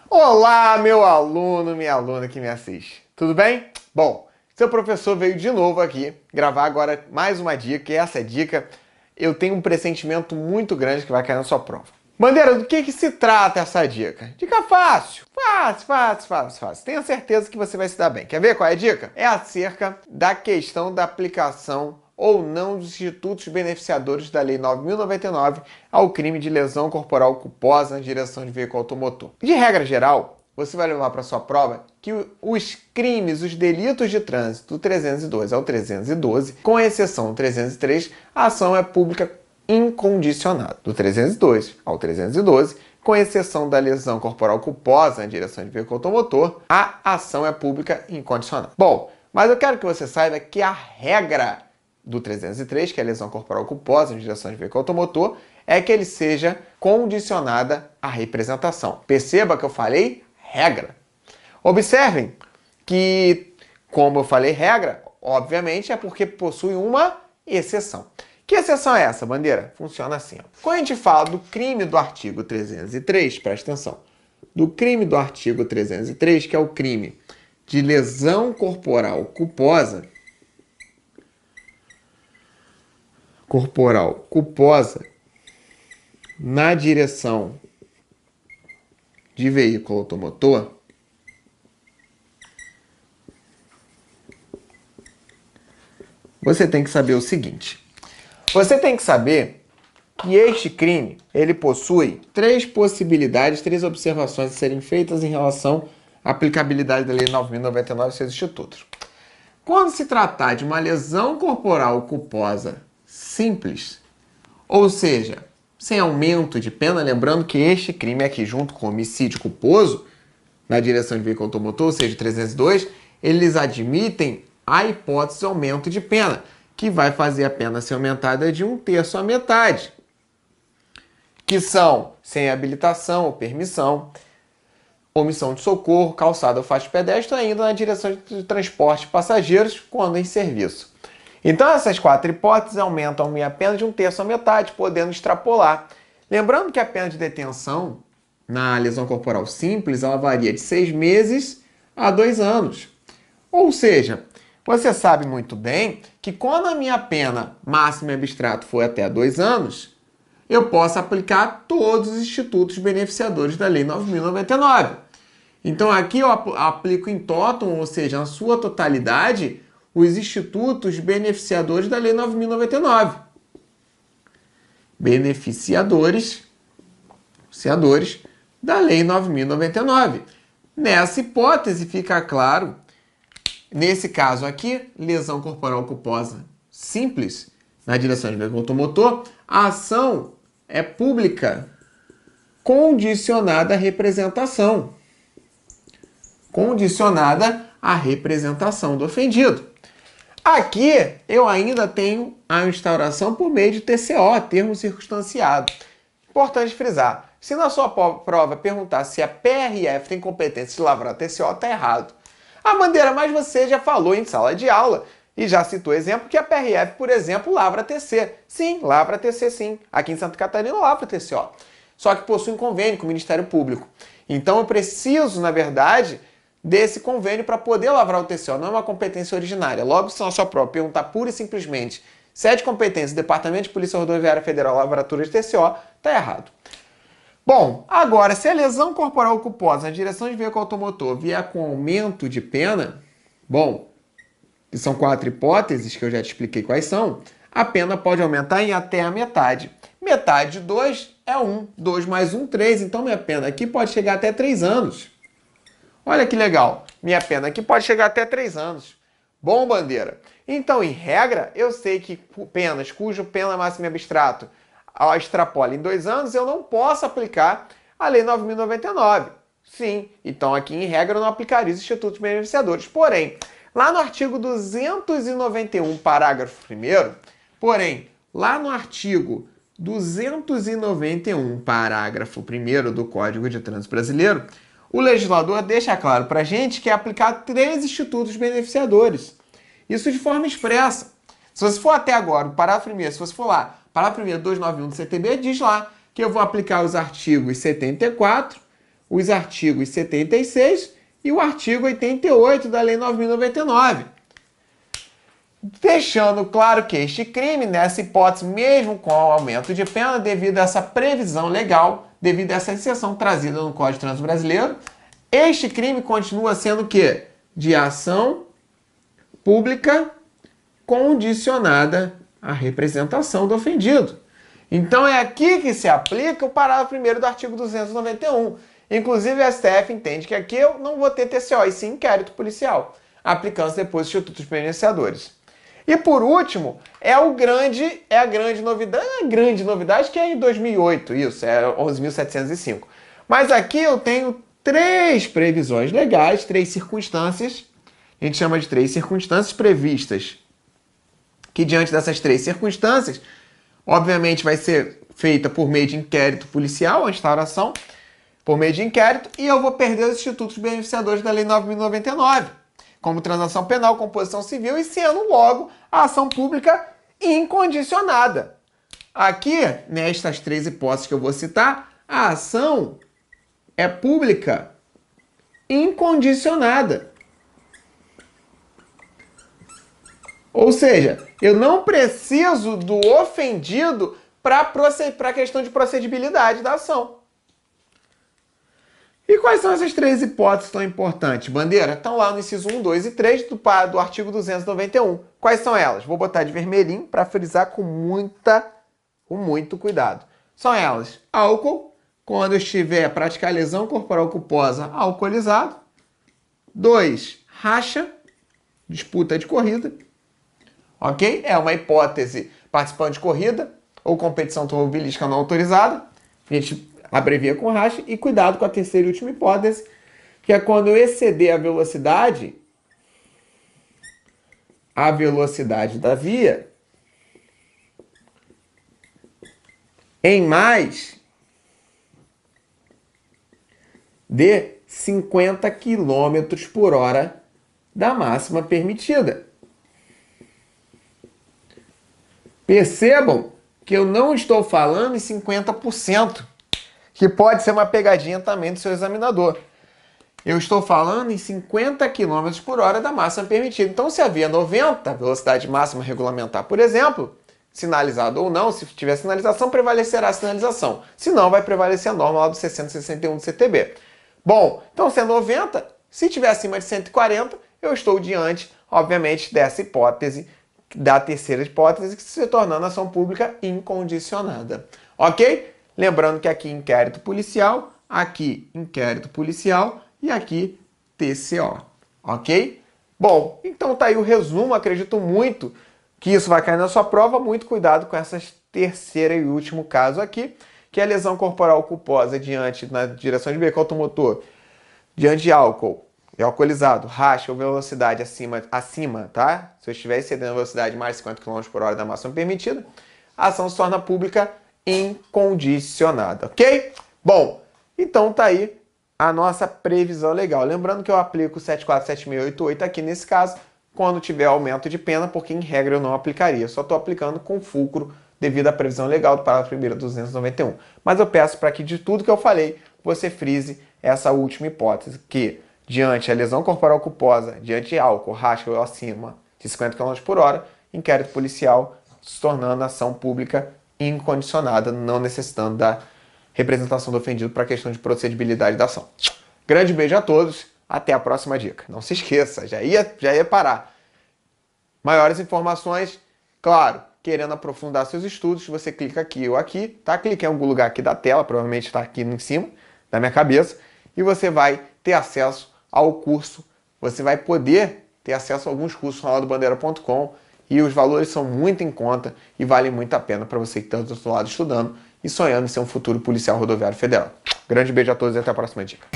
Olá, meu aluno, minha aluna que me assiste. Tudo bem? Bom, seu professor veio de novo aqui gravar agora mais uma dica, e essa dica eu tenho um pressentimento muito grande que vai cair na sua prova. Bandeira, do que se trata essa dica? Dica fácil. Fácil. Tenho certeza que você vai se dar bem. Quer ver qual é a dica? É acerca da questão da aplicação ou não dos institutos beneficiadores da Lei 9.099 ao crime de lesão corporal culposa na direção de veículo automotor. De regra geral, você vai levar para sua prova que os crimes, os delitos de trânsito do 302 ao 312, com exceção do 303, a ação é pública incondicionada. Do 302 ao 312, com exceção da lesão corporal culposa na direção de veículo automotor, a ação é pública incondicionada. Bom, mas eu quero que você saiba que a regra do 303, que é a lesão corporal culposa na direção de veículo automotor, é que ele seja condicionada à representação. Perceba que eu falei regra. Observem que, como eu falei regra, obviamente é porque possui uma exceção. Que exceção é essa, bandeira? Funciona assim. Quando a gente fala do crime do artigo 303, presta atenção, do crime do artigo 303, que é o crime de lesão corporal culposa na direção de veículo automotor, você tem que saber o seguinte. Você tem que saber que este crime, ele possui três possibilidades, três observações a serem feitas em relação à aplicabilidade da Lei 9.099 e seus institutos. Quando se tratar de uma lesão corporal culposa simples, ou seja, sem aumento de pena, lembrando que este crime aqui, junto com homicídio culposo, na direção de veículo automotor, ou seja, 302, eles admitem a hipótese de aumento de pena, que vai fazer a pena ser aumentada de 1/3 à metade, que são sem habilitação ou permissão, omissão de socorro, calçada ou faixa de pedestre, ainda na direção de transporte de passageiros quando em serviço. Então, essas quatro hipóteses aumentam a minha pena de 1/3 à metade, podendo extrapolar. Lembrando que a pena de detenção na lesão corporal simples, ela varia de 6 meses a 2 anos. Ou seja, você sabe muito bem que quando a minha pena máxima e abstrato for até 2 anos, eu posso aplicar todos os institutos beneficiadores da Lei 9.099. Então aqui eu aplico em totum, ou seja, na sua totalidade, os institutos beneficiadores da Lei 9.099. Beneficiadores da Lei 9.099. Nessa hipótese fica claro, nesse caso aqui, lesão corporal culposa simples, na direção de veículo automotor, a ação é pública condicionada à representação. Condicionada à representação do ofendido. Aqui eu ainda tenho a instauração por meio de TCO, termo circunstanciado. Importante frisar, se na sua prova perguntar se a PRF tem competência de lavrar TCO, está errado. Ah, Bandeira, mas você já falou em sala de aula e já citou exemplo que a PRF, por exemplo, lavra TC. Sim, lavra TC sim. Aqui em Santa Catarina lavra TCO. Só que possui um convênio com o Ministério Público. Então eu preciso, na verdade, desse convênio para poder lavrar o TCO. Não é uma competência originária. Logo, se na sua prova perguntar pura e simplesmente se é de competência do Departamento de Polícia Rodoviária Federal Lavratura de TCO, está errado. Bom, agora, se a lesão corporal culposa na direção de veículo automotor vier com aumento de pena, bom, que são 4 hipóteses que eu já te expliquei quais são, a pena pode aumentar em até a metade. Metade de 2 é 1, 2 mais 1, 3, então minha pena aqui pode chegar até 3 anos. Olha que legal, minha pena aqui pode chegar até 3 anos. Bom, Bandeira, então, em regra, eu sei que penas cujo pena máxima é abstrato extrapola em 2 anos, eu não posso aplicar a Lei 9.099. Sim, então aqui, em regra, eu não aplicaria os institutos beneficiadores. Porém, lá no artigo 291, parágrafo 1º, parágrafo 1º do Código de Trânsito Brasileiro, o legislador deixa claro para a gente que é aplicar 3 institutos beneficiadores. Isso de forma expressa. Se você for até agora, o parágrafo 1º, se você for lá, parágrafo 1º 291 do CTB, diz lá que eu vou aplicar os artigos 74, os artigos 76 e o artigo 88 da Lei 9.099. Deixando claro que este crime, nessa hipótese, mesmo com o aumento de pena, devido a essa previsão legal, devido a essa exceção trazida no Código de Trânsito Brasileiro, este crime continua sendo o quê? De ação pública condicionada à representação do ofendido. Então é aqui que se aplica o parágrafo 1º do artigo 291. Inclusive, a STF entende que aqui eu não vou ter TCO, e sim inquérito policial, aplicando depois os institutos penitenciadores. E por último, é a grande novidade que é em 2008, isso, é 11.705. Mas aqui eu tenho 3 previsões legais, 3 circunstâncias, a gente chama de 3 circunstâncias previstas, que diante dessas 3 circunstâncias, obviamente vai ser feita por meio de inquérito policial, a instauração, por meio de inquérito, e eu vou perder os institutos beneficiadores da Lei 9.099, como transação penal, composição civil, e sendo logo a ação pública incondicionada. Aqui, nestas 3 hipóteses que eu vou citar, a ação é pública incondicionada. Ou seja, eu não preciso do ofendido para a questão de procedibilidade da ação. E quais são essas 3 hipóteses tão importantes? Bandeira, estão lá no inciso 1, 2 e 3 do artigo 291. Quais são elas? Vou botar de vermelhinho para frisar com muito cuidado. São elas: álcool, quando estiver praticar lesão corporal culposa alcoolizado. 2, racha, disputa de corrida. Ok? É uma hipótese participante de corrida ou competição automobilística não autorizada. A gente abrevia com racha. E cuidado com a terceira e última hipótese, que é quando eu exceder a velocidade da via em mais de 50 km por hora da máxima permitida. Percebam que eu não estou falando em 50%, que pode ser uma pegadinha também do seu examinador. Eu estou falando em 50 km por hora da máxima permitida. Então, se a via 90, velocidade máxima regulamentar, por exemplo, sinalizado ou não, se tiver sinalização, prevalecerá a sinalização. Se não, vai prevalecer a norma lá do 661 do CTB. Bom, então se é 90, se tiver acima de 140, eu estou diante, obviamente, dessa hipótese, da terceira hipótese, que se tornando ação pública incondicionada. Ok? Lembrando que aqui inquérito policial e aqui TCO. Ok? Bom, então tá aí o resumo. Acredito muito que isso vai cair na sua prova. Muito cuidado com essa terceira e último caso aqui, que é a lesão corporal culposa na direção de veículo automotor, diante de álcool, alcoolizado, racha ou velocidade acima, tá? Se eu estiver excedendo a velocidade de mais de 50 km por hora da máxima permitida, a ação se torna pública incondicionada, ok? Bom, então tá aí a nossa previsão legal. Lembrando que eu aplico 747688 aqui nesse caso, quando tiver aumento de pena, porque em regra eu não aplicaria. Só estou aplicando com fulcro devido à previsão legal do parágrafo 1º 291. Mas eu peço para que de tudo que eu falei, você frise essa última hipótese, que diante a lesão corporal culposa, diante de álcool, racha ou acima de 50 km por hora, inquérito policial se tornando ação pública incondicionada, não necessitando da representação do ofendido para a questão de procedibilidade da ação. Grande beijo a todos, até a próxima dica. Não se esqueça, já ia parar. Maiores informações, claro, querendo aprofundar seus estudos, você clica aqui ou aqui, tá? Clique em algum lugar aqui da tela, provavelmente está aqui em cima da minha cabeça, e você vai ter acesso ao curso, você vai poder ter acesso a alguns cursos no bandeira.com, e os valores são muito em conta e valem muito a pena para você que está do outro lado estudando e sonhando em ser um futuro policial rodoviário federal. Grande beijo a todos e até a próxima dica.